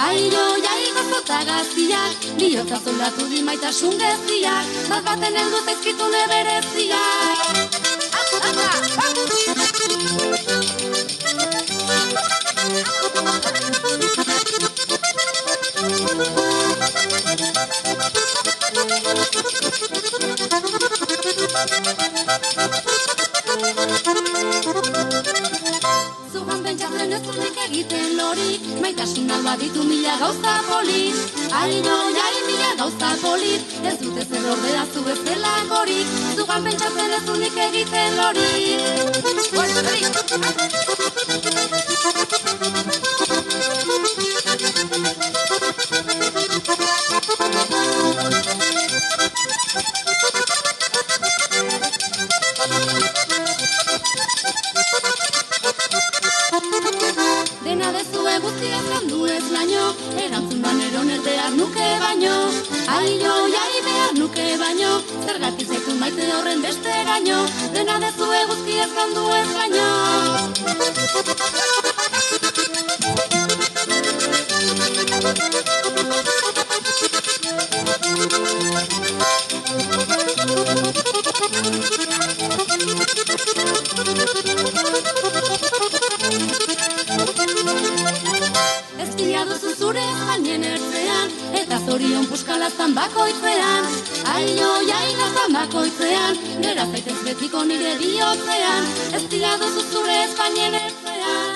Aio, jai gozota gaztiak, bihotza zoldatu di maitasun geziak, bat baten heldu zaizkitune bereziak. Zugan pentsatzen ez dunik egiten lori, maitasuna baditu mila gauza polit. Aio, jai mila gauza polit, ez dute zer ordea zu bezala gorik. Zugan pentsatzen ez dunik egiten lori. Dena dezue guztia zandu ez laino, erantzunan eroner behar nuke baino. Aio, jai behar nuke baino, zergatik zaitu maite horren beste gaino. Dena dezue guztia zandu ez laino. Ez duzu zure jainen ertzean, eta zorion puskalaztan bakoitzean. Aio, jai gaztan bakoitzean, gera zaitez betiko nire bihotzean. Ez duzu zure jainen ertzean.